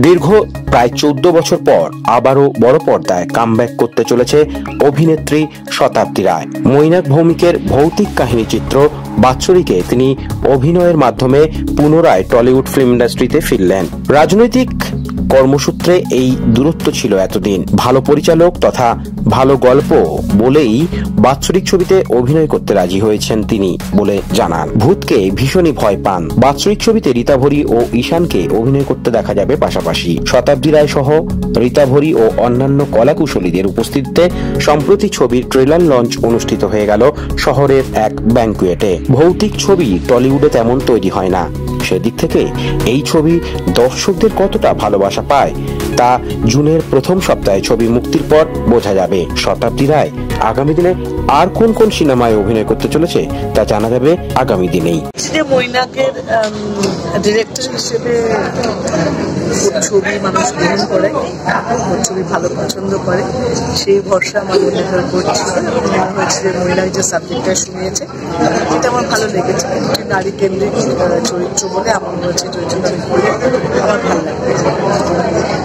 দীর্ঘ প্রায় 14 বছর পর আবারও বড় পর্দায় কামব্যাক করতে চলেছে অভিনেত্রী শতাব্দী রায়। মৈনাক ভৌমিকের ভৌতিক কাহিনী চিত্র বাৎসরিকে তিনি অভিনয়ের মাধ্যমে পুনরায় টলিউড ফিল্ম ইন্ডাস্ট্রিতে ফিরলেন। রাজনৈতিক কর্মসূত্রে এই দূরত্ব ছিল এতদিন। ভালো পরিচালক তথা ভালো গল্প বলেই বাৎসরিক ছবিতে অভিনয় করতে রাজি হয়েছেন তিনি বলে জানান। ভূতকে ভীষণই ভয় পান। বাৎসরিক ছবিতে রীতা ভরি ও ঈশানকে অভিনয় করতে দেখা যাবে পাশাপাশি। শতাব্দী রায় সহ রীতা ভরি ও অন্যান্য কলাকুশলীদের উপস্থিতিতে সম্প্রতি ছবির ট্রেলার লঞ্চ অনুষ্ঠিত হয়ে গেল শহরের এক ব্যাংকুয়েটে। ভৌতিক ছবি টলিউডে তেমন তৈরি হয় না। সেদিক থেকে এই ছবি দর্শকদের কতটা ভালোবাসা পায় তা জুনের প্রথম সপ্তাহে ছবি মুক্তির পর বোঝা যাবে। শতাব্দী রায় আগামী দিনে আর কোন কোন সিনেমায় অভিনয় করতে চলেছে তা জানা যাবে আগামী দিনেই। মৈনাকের ডিরেক্টর হিসেবে ছবি মানুষ গ্রহণ করে, ছবি ভালো পছন্দ করে, সেই ভরসা আমার মনে করছি। মনে হয়েছে যে মৈনাক যে সাবজেক্টটা শুনিয়েছে এটা আমার ভালো লেগেছে। নারী কেন্দ্রিক চরিত্র বলে আমার মনে হচ্ছে চরিত্রটা আমি করলে আমার ভালো লাগবে।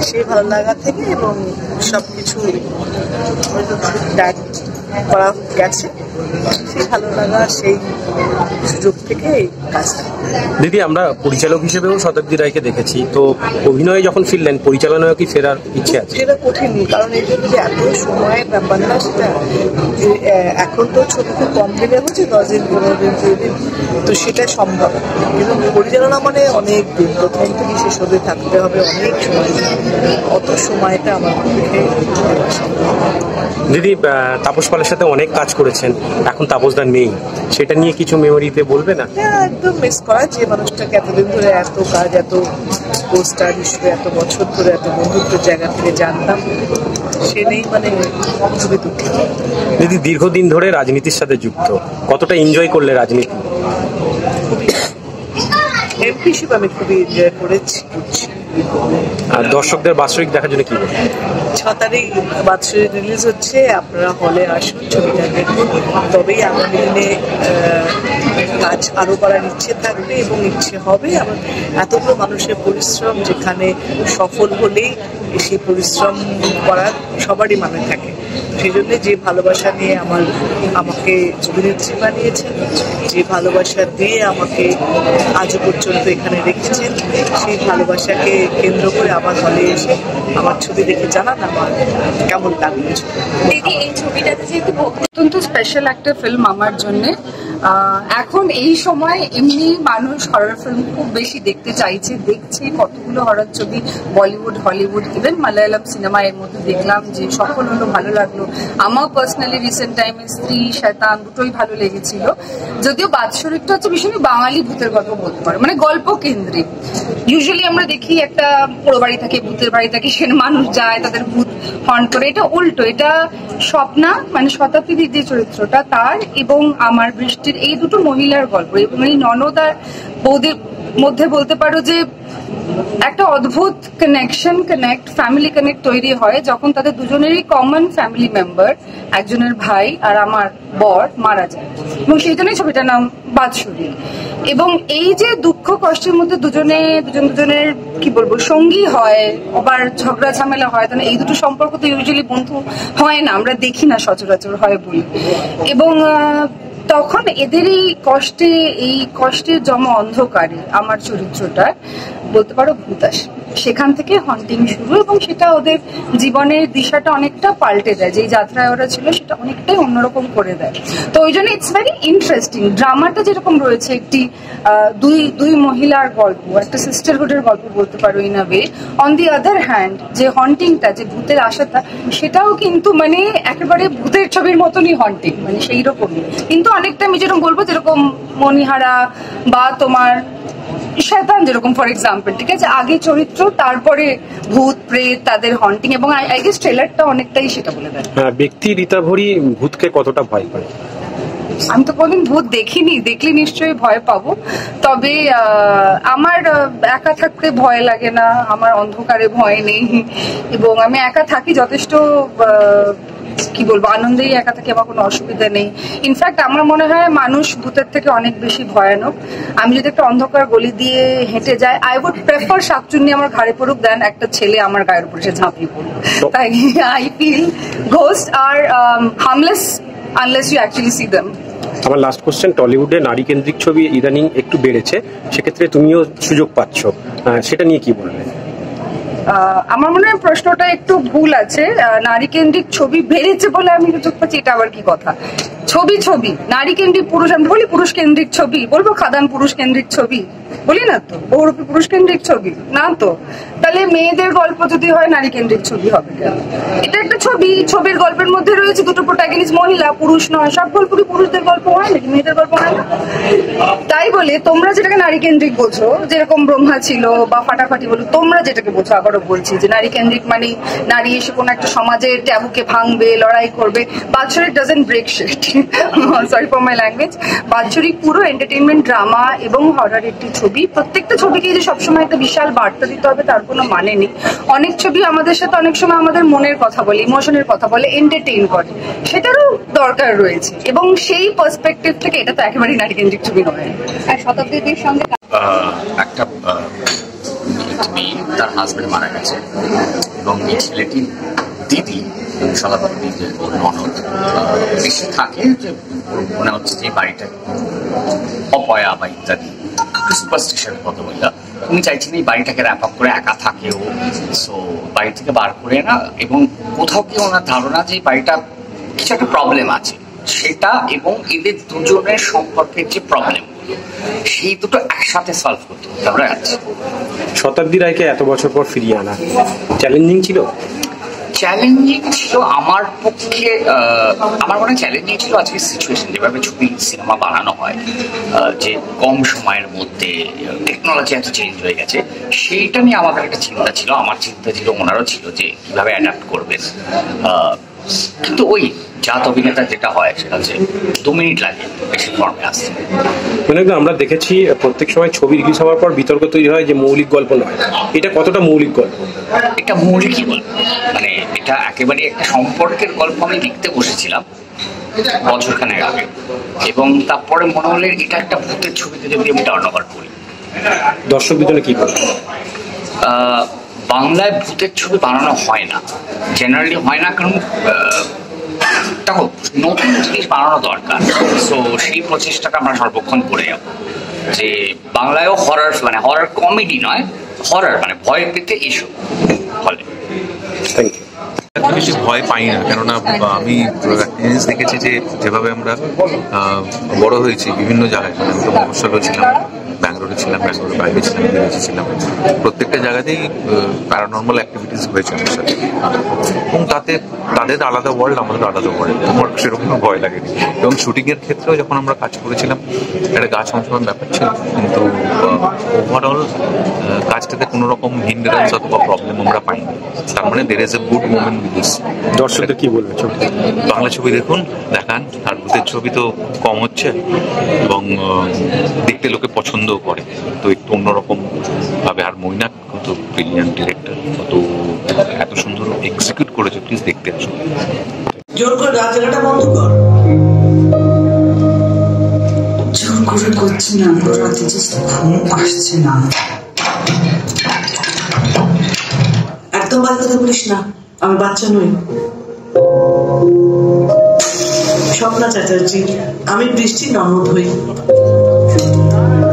সেই ভালো লাগা থেকে এবং সবকিছু করা গেছে, সেই ভালো লাগা সেই সুযোগ থেকে কাজটা। দিদি, আমরা পরিচালক হিসেবেও শতাব্দী রায়কে দেখেছি, তো অভিনয়ে যখন ফিরলেন পরিচালনায় কি ফেরার ইচ্ছে আছে? সেটা কঠিন, কারণ এই জন্য যে এত সময়ের ব্যাপার না, সেটা এখন তো ছবি খুব কম দিনে হচ্ছে, 10 দিন 15 দিন 20 দিন, তো সেটা সম্ভব। কিন্তু পরিচালনা মানে অনেক দিন, প্রথম থেকে শেষ অবধি থাকতে হবে অনেক সময়, অত সময়টা আমার পক্ষে। দিদি, তাপস পালের সাথে অনেক কাজ করেছেন, এখন তাপসদা নেই, সেটা নিয়ে কিছু মেমোরিতে বলবে না? একদম মিস করা, যে মানুষটাকে এতদিন ধরে এত কাজ, এত পোস্টার হিসেবে এত বছর ধরে এত বন্ধুত্বের জায়গা থেকে জানতাম, সে নেই, মানে খুবই দুঃখিত। দিদি, দীর্ঘদিন ধরে রাজনীতির সাথে যুক্ত, কতটা এনজয় করলে রাজনীতি? এমপি হিসেবে আমি খুবই এনজয় করেছি। আর দর্শকদের বাৎসরিক দেখার জন্য কি বলবেন? 6 তারিখ বাৎসরিক রিলিজ হচ্ছে, আপনারা হলে আসুন, ছবিটা দেখুন, তবেই আগামী দিনে কাজ আরো করার ইচ্ছে থাকবে এবং ইচ্ছে হবে। আমার এতগুলো মানুষের পরিশ্রম, যেখানে সফল হলেই সেই পরিশ্রম করার সবারই মানে থাকে। সেই জন্য যে ভালোবাসা নিয়ে আমাকে অভিনেত্রী বানিয়েছেন, যে ভালোবাসা দিয়ে আমাকে আজও পর্যন্ত এখানে রেখেছেন, সেই ভালোবাসাকে কেন্দ্র করে আমার হলে এসে আমার ছবি দেখে জানান আমার কেমন লাগলো। দিদি, এই ছবিটাতে যেহেতু অত্যন্ত স্পেশাল একটা ফিল্ম আমার জন্য, এখন এই সময় এমনি মানুষ হরর ফিল্ম খুব বেশি দেখতে চাইছে, দেখছে কতগুলো হরর ছবি, Bollywood, Hollywood, even Malayalam cinema এর মধ্যে দেখলাম যে সফল হলো, ভালো লাগলো। আমার পার্সোনালি রিসেন্ট টাইমে স্ত্রী, শয়তান দুটোই ভালো লেগেছিল। যদিও বাৎসরিকটা হচ্ছে ভীষণই বাঙালি ভূতের গল্প বলতে পারো, মানে গল্প কেন্দ্রিক। ইউজুয়ালি আমরা দেখি একটা পুরো বাড়ি থাকে, ভূতের বাড়ি থাকে, সেখানে মানুষ যায়, তাদের ভূত হন্ট করে। এটা উল্টো, এটা স্বপ্না মানে শতাব্দী যে চরিত্রটা তার এবং আমার বৃষ্টির, এই দুটো মহিলার গল্প। এবং এই ননদ আর বৌদির মধ্যে বলতে পারো যে একটা অদ্ভুত ফ্যামিলি কানেক্ট তৈরি হয় যখন তাদের দুজনেরই কমন ফ্যামিলি মেম্বার, একজনের ভাই আর আমার বর মারা যায়, এবং সেই জন্যই ছবিটার নাম বাৎসরিক। এবং এই যে দুঃখ কষ্টের মধ্যে দুজনের কি বলবো সঙ্গী হয়, আবার ঝগড়া ঝামেলা হয়, তাহলে এই দুটো সম্পর্ক তো ইউজুয়ালি বন্ধু হয় না, আমরা দেখি না সচরাচর হয় বলি। এবং তখন এদের এই কষ্টের জমা অন্ধকারে আমার চরিত্রটা বলতে পারো ভূত আসে, সেখান থেকে হন্টিং শুরু, এবং সেটা ওদের জীবনের দিশাটা অনেকটা পাল্টে দেয়। যেই যাত্রায় ওরা ছিল সেটা অনেকটাই অন্যরকম করে দেয়। তো ওই জন্য ইটস ভেরি ইন্টারেস্টিং। ড্রামাটা যেরকম রয়েছে, একটি দুই মহিলার গল্প, একটা সিস্টারহুডের গল্প বলতে পারো in a way. On the other hand যে হন্টিংটা, যে ভূতের আশাটা, সেটাও কিন্তু মানে একেবারে ভূতের ছবির মতনই হন্টিং, মানে সেই রকমই। কিন্তু অনেকটা আমি যেরকম বলবো, যেরকম মণিহারা বা তোমার শয়তান যেরকম ফর এক্সাম্পল, ঠিক আছে, আগে চরিত্র তারপরে ভূত প্রেত তাদের হন্টিং, এবং আই গেস ট্রেলারটা অনেকটাই সেটা বলে দেয়। ব্যক্তি রীতা ভরি ভূতকে কতটা ভয় পায়? আমি তো কোনদিন ভূত দেখিনি, দেখলে নিশ্চয়ই ভয় পাবো। তবে আমার একা থাকতে ভয় লাগে না, আমার অন্ধকারে ভয় নেই, এবং আমি একা থাকি যথেষ্ট কি বলবো, আনন্দেই একা থাকি, আমার কোনো অসুবিধা নেই। ইনফ্যাক্ট আমার মনে হয় মানুষ ভূতের থেকে অনেক বেশি ভয়ানক। আমি যদি একটা অন্ধকার গলি দিয়ে হেঁটে যাই, আই উড প্রেফার শাকচুন্নি আমার ঘাড়ে পড়ুক দেন একটা ছেলে আমার গায়ের উপরে সে ঝাঁপিয়ে পড়ুক। তাই I feel ghost are harmless unless you actually see them. আমার লাস্ট কোশ্চেন, টলিউডে নারী কেন্দ্রিক ছবি ইদানিং একটু বেড়েছে, সেক্ষেত্রে তুমিও সুযোগ পাচ্ছ, সেটা নিয়ে কি বলবে? আমার মনে হয় প্রশ্নটা একটু ভুল আছে। নারী কেন্দ্রিক ছবি বেড়েছে বলে আমি সুযোগ পাচ্ছি, এটা আবার কি কথা? ছবি ছবি নারী কেন্দ্রিক, পুরুষ, আমি বলি পুরুষ কেন্দ্রিক ছবি, বলবো খাদান পুরুষ কেন্দ্রিক ছবি বলি না তো, বহুরূপী পুরুষ কেন্দ্রিক ছবি না তো, তাহলে মেয়েদের গল্প যদি হয় নারী কেন্দ্রিক ছবি হবে কেন? এটা একটা ছবি, ছবির গল্পের মধ্যে রয়েছে দুটো প্রোটাগনিস্ট মহিলা, পুরুষ নয়। সব গল্প কি পুরুষদের গল্প হয় নাকি মেয়েদের গল্প হয় না? তাই বলে তোমরা যেটাকে নারী কেন্দ্রিক বোঝো, যেরকম ব্রহ্মা ছিল বা ফাটাফাটি বলো, তোমরা যেটাকে বোঝো, আবারও বলছি যে নারী কেন্দ্রিক মানে নারী এসে কোনো একটা সমাজের ট্যাবুকে ভাঙবে, লড়াই করবে। বাৎসরিক doesn't break shit, sorry for my language. বাৎসরিক পুরো এন্টারটেইনমেন্ট, ড্রামা এবং হরর একটি ছবি। প্রত্যেকটা ছবিকে যে সবসময় একটা বিশাল বার্তা দিতে হবে তার কোনো মানে নেই। অনেক ছবি আমাদের সাথে অনেক সময় আমাদের মনের কথা বলে, ইমোশনের কথা বলে, এন্টারটেইন করে, সেটারও দরকার রয়েছে। এবং সেই পার্সপেক্টিভ থেকে এটা তো একেবারেই নারী কেন্দ্রিক ছবি নয়। আর শতাব্দীর সঙ্গে একটা মেয়ে, তার হাজবেন্ড মারা গেছে এবং এই ছেলেটির দিদি, শতাব্দীর যে ননদ, বেশি থাকে যে মনে হচ্ছে যে বাড়িটা অপয়া বা ইত্যাদি সুপারস্টিশন কত বললা, উনি চাইছেন এই বাড়িটাকে র্যাপ আপ করে একা থাকেও, সো বাড়ি থেকে বার করে না, এবং কোথাও কি ওনার ধারণা যে বাড়িটা কিছু একটা প্রবলেম আছে সেটা, এবং এদের দুজনের সম্পর্কের যে প্রবলেম সেই দুটো একসাথে সলভ করতে আমরা যাচ্ছি। শতাব্দী রায়কে এত বছর পর ফিরিয়ে আনা চ্যালেঞ্জিং ছিল? চ্যালেঞ্জিং ছিল আমার পক্ষে, আমার মনে হয় চ্যালেঞ্জিং ছিল আজকে সিচুয়েশন, যেভাবে ছবি সিনেমা বানানো হয়, যে কম সময়ের মধ্যে টেকনোলজি এত চেঞ্জ হয়ে গেছে, সেইটা নিয়ে আমাদের একটা চিন্তা ছিল, আমার চিন্তা ছিল, ওনারও ছিল, যে কিভাবে অ্যাডাপ্ট করবেন। কিন্তু ওই জাত অভিনেতা যেটা হয় সেটা হচ্ছে 2 মিনিট লাগে বেশি ফর্মে আসতে। মানে আমরা দেখেছি প্রত্যেক সময় ছবি রিলিজ হওয়ার পর বিতর্ক তৈরি হয় যে মৌলিক গল্প নয়, এটা কতটা মৌলিক গল্প? এটা মৌলিকই গল্প, মানে এটা একেবারে একটা সম্পর্কের গল্প। আমি লিখতে বসেছিলাম বছরখানেক আগে, এবং তারপরে মনে হলে এটা একটা ভূতের ছবিতে যদি আমি টার্ন ওভার করি, দর্শকদের জন্য কি করবো? বাংলায় ভূতের ছবি বানানো হয় না, জেনারেলি হয় না, কারণ দেখো নতুন জিনিস বানানো দরকার। সো সেই প্রচেষ্টাটা আমরা সর্বক্ষণ করে যাবো যে বাংলায়ও হরর, মানে হরর কমেডি নয়, হরর মানে ভয় পেতে এসো ফলে। Thank you. বেশি ভয় পাই না, কেননা আমি জিনিস দেখেছি যে যেভাবে আমরা বড় হয়েছি বিভিন্ন জায়গায়, আমি তো মফস্বলে ছিলাম, ব্যাঙ্গালোরে ছিলাম, ব্যাঙ্গালোরের বাইরে ছিলাম, বিদেশে ছিলাম, প্রত্যেকটা জায়গাতেই প্যারানর্মাল অ্যাক্টিভিটিস হয়েছে আমার সাথে, এবং তাতে তাদের আলাদা ওয়ার্ল্ড, আমাদের আলাদা ওয়ার্ল্ড, আমার সেরকম ভয় লাগেনি। এবং শুটিংয়ের ক্ষেত্রেও যখন আমরা কাজ করেছিলাম একটা গা ছমছমান ব্যাপার ছিল, কিন্তু ওভারঅল কাজটাতে কোনো রকম হিন্ডারেন্স অথবা প্রবলেম আমরা পাইনি। তার মানে there is a good moment with this. দর্শকদের কি বলবে? ছবি, বাংলা ছবি দেখুন, দেখান, আর ভূতের ছবি তো কম হচ্ছে এবং দেখতে লোকে পছন্দও করে, তো একটু অন্যরকম ভাবে। আর মৈনাক কত ব্রিলিয়ান্ট ডিরেক্টর, কত এত সুন্দর এক্সিকিউট করেছে, প্লিজ দেখতে আসুন। জোর করে রাজাটা বন্ধ কর। জোর করে করছি না, রাতে জাস্ট ঘুম আসছে না। একদম বাজে কথা বলিস না, আমি বাচ্চা নই। স্বপ্না চ্যাটার্জি, আমি বৃষ্টি ননদ হই।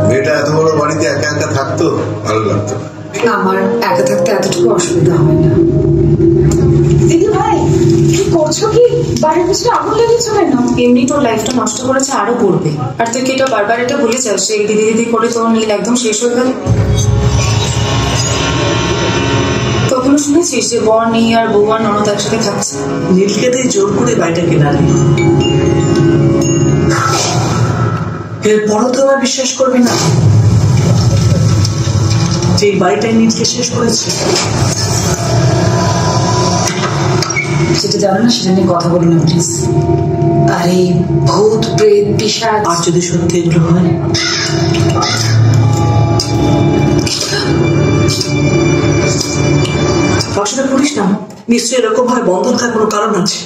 মেয়েটা এত বড় বাড়িতে একা একা থাকতো, ভালো লাগতো। আমার একা থাকতে এতটুকু অসুবিধা হয় না। দিদি ভাই কি করছো? কি বাড়ির পিছনে আগুন লেগেছো কেন? এমনি তোর লাইফটা নষ্ট করেছে, আরো করবে। আর তুই কি এটা বারবার এটা বলে যাস, এই দিদি দিদি করে তোর নীল একদম শেষ হয়ে গেল। কখনো শুনেছিস যে বর নেই আর বউ আর ননদ একসাথে থাকছে? নীলকে দিয়ে জোর করে বাড়িটা কেনালি। এরপরও তো আর বিশ্বাস করবে না যে এই বাড়িটাই নীলকে শেষ করেছে। যেটা জানো না সেটা নিয়ে কথা বলো না প্লিজ। আর এই ভূত প্রেত পিশাচ, আর যদি সত্যি এগুলো হয়, পড়াশোনা করিস না, নিশ্চয়ই এরকম ভাবে বন্ধন থাকার কোনো কারণ আছে।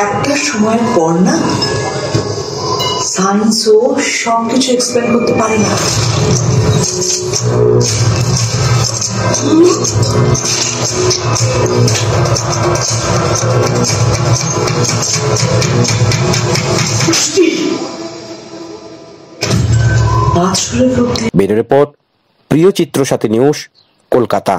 একটা সময়ের পর না সায়েন্সও সবকিছু এক্সপ্লেন করতে পারে না। ব্যুরো রিপোর্ট, প্রিয় চিত্র সাথী নিউজ, কলকাতা।